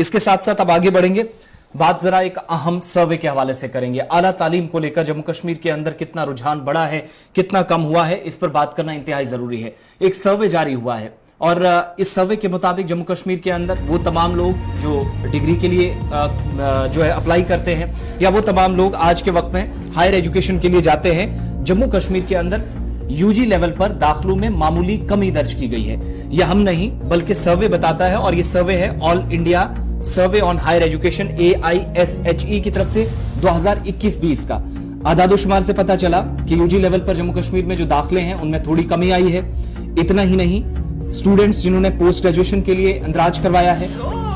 इसके साथ साथ अब आगे बढ़ेंगे, बात जरा एक अहम सर्वे के हवाले से करेंगे। आला तालीम को लेकर जम्मू कश्मीर के अंदर कितना रुझान बढ़ा है, कितना कम हुआ है, इस पर बात करना इंतहाई जरूरी है। एक सर्वे जारी हुआ है और इस सर्वे के मुताबिक जम्मू कश्मीर के अंदर वो तमाम लोग जो डिग्री के लिए जो है अप्लाई करते हैं, या वो तमाम लोग आज के वक्त में हायर एजुकेशन के लिए जाते हैं, जम्मू कश्मीर के अंदर यूजी लेवल पर दाखिलों में मामूली कमी दर्ज की गई है। यह हम नहीं बल्कि सर्वे बताता है, और यह सर्वे है all India survey on higher education AISHE की तरफ से 2021-20 का। आदादोशुमार से पता चला कि यूजी लेवल पर जम्मू कश्मीर में जो दाखिले हैं उनमें थोड़ी कमी आई है। इतना ही नहीं, स्टूडेंट्स जिन्होंने पोस्ट ग्रेजुएशन के लिए अंदराज करवाया है,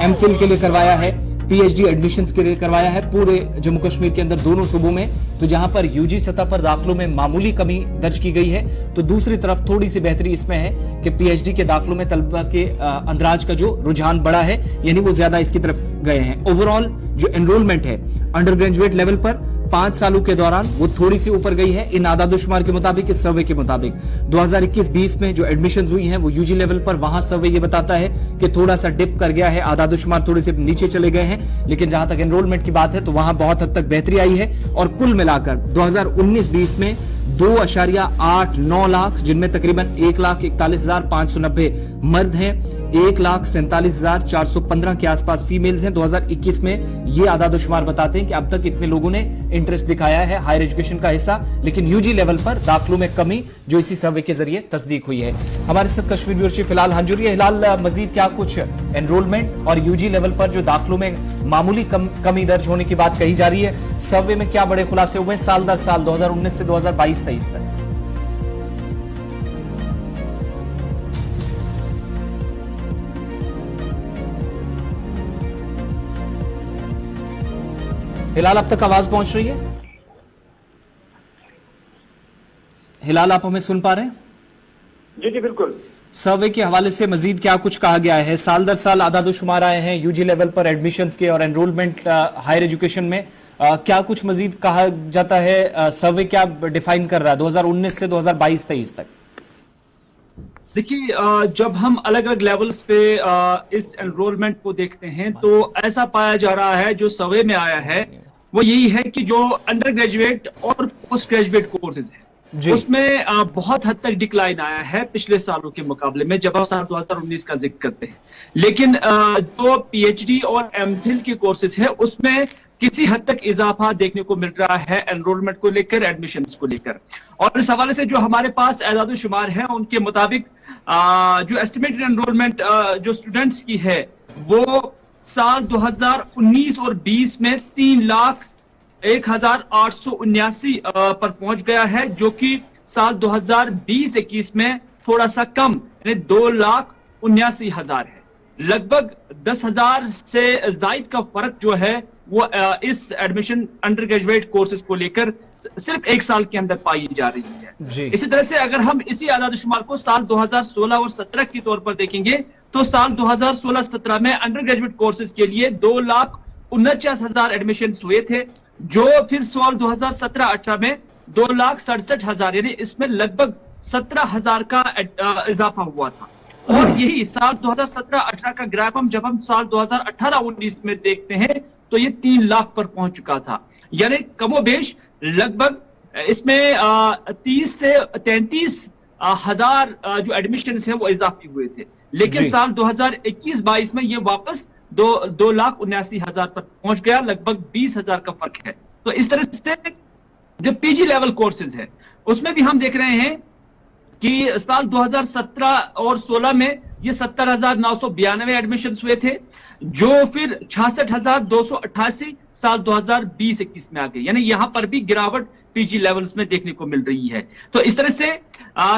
MPhil के लिए करवाया है, PhD एडमिशंस के लिए करवाया है, पूरे जम्मू कश्मीर के अंदर दोनों सूबों में, तो जहां पर यूजी सतह पर दाखिलों में मामूली कमी दर्ज की गई है, तो दूसरी तरफ थोड़ी सी बेहतरी इसमें है कि PhD के दाखिलों में तलबा के अंदराज का जो रुझान बढ़ा है, यानी वो ज्यादा इसकी तरफ गए हैं। ओवरऑल जो एनरोलमेंट है अंडर ग्रेजुएट लेवल पर 5 सालों के दौरान वो थोड़ी सी ऊपर गई है इन आदादोशुमार के मुताबिक, इस सर्वे के मुताबिक। 2021-20 में जो एडमिशंस हुई हैं वो यूजी लेवल पर, वहां सर्वे ये बताता है कि थोड़ा सा डिप कर गया है, आदादोशुमार थोड़े से नीचे चले गए हैं, लेकिन जहां तक एनरोलमेंट की बात है तो वहां बहुत हद तक बेहतरी आई है। और कुल मिलाकर 2019-20 में 2.89 लाख, जिनमें तकरीबन 1,41,590 मर्द हैं, 1,47,415 के आसपास फीमेल्स हैं। 2021 में ये आदादोशुमार बताते हैं कि अब तक इतने लोगों ने इंटरेस्ट दिखाया है हायर एजुकेशन का हिस्सा, लेकिन यूजी लेवल पर दाखिलों में कमी जो इसी सर्वे के जरिए तस्दीक हुई है। हमारे साथ कश्मीर ब्यूरो चीफ हिलाल हांजुरी। हिलाल, मजीद क्या कुछ एनरोलमेंट और यूजी लेवल पर जो दाखिलों में मामूली कमी दर्ज होने की बात कही जा रही है, सर्वे में क्या बड़े खुलासे हुए साल दर साल 2019 से 2022-23 तक? हिलाल, अब तक आवाज पहुंच रही है? हिलाल, आप हमें सुन पा रहे हैं? जी जी बिल्कुल। सर्वे के हवाले से मजीद क्या कुछ कहा गया है? साल दर साल आदादोशुमार आए हैं यूजी लेवल पर एडमिशंस के और एनरोलमेंट हायर एजुकेशन में, क्या कुछ मजीद कहा जाता है? सर्वे क्या डिफाइन कर रहा है 2019 से 2022-23 तक? देखिए, जब हम अलग अलग लेवल्स पे इस एनरोलमेंट को देखते हैं तो ऐसा पाया जा रहा है, जो सर्वे में आया है वो यही है कि जो अंडर ग्रेजुएट और पोस्ट ग्रेजुएट कोर्सेज है उसमें बहुत हद तक डिक्लाइन आया है पिछले सालों के मुकाबले में, जब हम साल 2019 का जिक्र करते हैं। लेकिन जो PhD और MPhil के कोर्सेज है उसमें किसी हद तक इजाफा देखने को मिल रहा है एनरोलमेंट को लेकर, एडमिशंस को लेकर। और इस हवाले से जो हमारे पास आदादोशुमार है उनके मुताबिक जो एस्टिमेटेड एनरोलमेंट जो स्टूडेंट्स की है वो साल 2019 और 20 में 3,01,879 पर पहुंच गया है, जो कि साल 2020-21 में थोड़ा सा कम यानी 2,79,000 है। लगभग 10,000 से जायद का फर्क जो है वो इस एडमिशन अंडर ग्रेजुएट कोर्सेज को लेकर सिर्फ एक साल के अंदर पाई जा रही है। इसी तरह से अगर हम इसी आदादोशुमार को साल 2016 और 17 के तौर पर देखेंगे तो साल 2016-17 में अंडर ग्रेजुएट कोर्सेज के लिए 2,49,000 एडमिशन हुए थे, जो फिर साल 2017-18 में 2,67,000, यानी इसमें लगभग 17,000 का इजाफा हुआ था। और यही साल 2017-18 का ग्राफ जब हम साल 2018-19 में देखते हैं तो ये 3 लाख पर पहुंच चुका था, यानी कमोबेश लगभग इसमें 30 से 33,000 जो एडमिशन हैं वो इजाफी हुए थे। लेकिन साल 2021-22 में ये वापस 2,79,000 पर पहुंच गया, लगभग 20,000 का फर्क है। तो इस तरह से जो PG लेवल कोर्सेज है उसमें भी हम देख रहे हैं कि साल 2017 और 16 में ये 70,992 एडमिशन हुए थे, जो फिर 66,288 साल 2020-21 में आ गए, यानी यहां पर भी गिरावट PG लेवल्स में देखने को मिल रही है। तो इस तरह से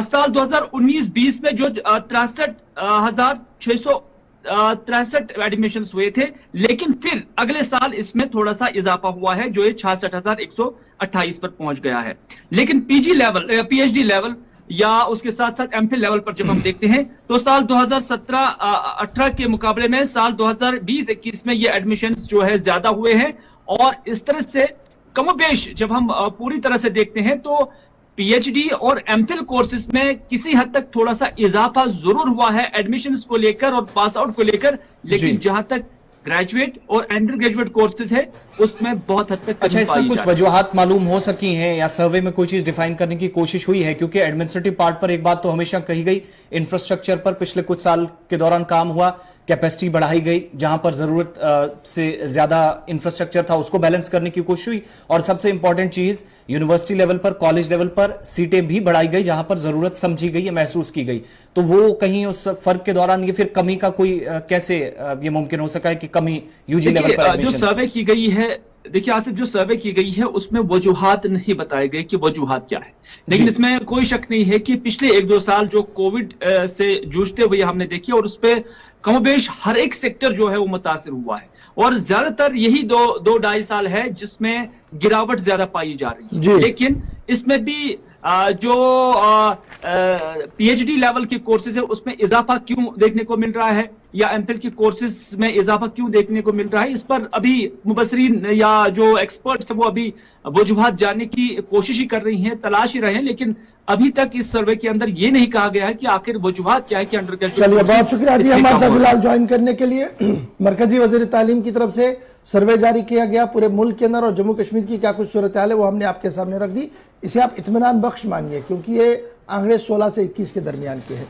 साल 2019-20 में जो 63,663 एडमिशन हुए थे, लेकिन फिर अगले साल इसमें थोड़ा सा इजाफा हुआ है, जो ये 66,128 पर पहुंच गया है। लेकिन PG लेवल, PhD लेवल या उसके साथ साथ MPhil लेवल पर जब हम देखते हैं तो साल 2017-18 के मुकाबले में साल 2020-21 में ये एडमिशंस जो है ज्यादा हुए हैं। और इस तरह से कमोबेश जब हम पूरी तरह से देखते हैं तो PhD और MPhil कोर्सेज में किसी हद तक थोड़ा सा इजाफा जरूर हुआ है एडमिशंस को लेकर और पास आउट को लेकर, लेकिन जहां तक ग्रेजुएट और अंडर ग्रेजुएट कोर्सेज है उसमें बहुत हद तक अच्छा, कमी इसमें पाई कुछ जा रही है। वजूहात मालूम हो सकी हैं या सर्वे में कोई चीज डिफाइन करने की कोशिश हुई है? क्योंकि एडमिनिस्ट्रेटिव पार्ट पर एक बात तो हमेशा कही गई, इंफ्रास्ट्रक्चर पर पिछले कुछ साल के दौरान काम हुआ, कैपेसिटी बढ़ाई गई, जहां पर जरूरत से ज्यादा इंफ्रास्ट्रक्चर था उसको बैलेंस करने की कोशिश हुई, और सबसे इंपॉर्टेंट चीज यूनिवर्सिटी लेवल पर, कॉलेज लेवल पर सीटें भी बढ़ाई गई जहां पर जरूरत समझी गई या महसूस की गई। तो वो कहीं उस फर्क के दौरान ये फिर कमी का कोई कैसे ये मुमकिन हो सका है कि कमी यूजी लेवल पर देखिए, जो एडमिशन? सर्वे की गई है, देखिए आसिफ, जो सर्वे की गई है उसमें वजूहात नहीं बताए गए कि वजूहात क्या है, लेकिन जी। इसमें कोई शक नहीं है कि पिछले 1-2 साल जो कोविड से जूझते हुए हमने देखी और उस पर कमोबेश हर एक सेक्टर जो है वो मुतासिर हुआ है, और ज्यादातर यही 2-2.5 साल है जिसमें गिरावट ज्यादा पाई जा रही जी। है। लेकिन इसमें भी जो पीएचडी लेवल के कोर्सेज है उसमें इजाफा क्यों देखने को मिल रहा है, या एमफिल के कोर्सेज में इजाफा क्यों देखने को मिल रहा है, इस पर अभी मुबसरीन या जो एक्सपर्ट्स है वो अभी वजूहात जानने की कोशिश ही कर रही हैं, तलाश ही रहे हैं, लेकिन अभी तक इस सर्वे के अंदर ये नहीं कहा गया है कि आखिर वजूहात क्या है कि अंडर ग्रेजुएट। चलिए, बहुत शुक्रिया जी हमारे साथ फिलहाल ज्वाइन करने के लिए। मरकजी वजीर तालीम की तरफ से सर्वे जारी किया गया पूरे मुल्क के अंदर, और जम्मू कश्मीर की क्या कुछ सूरत हाल है वो हमने आपके सामने रख दी। इसे आप इत्मीनान बख्श मानिए क्योंकि ये आंकड़े 16 से 21 के दरमियान के हैं।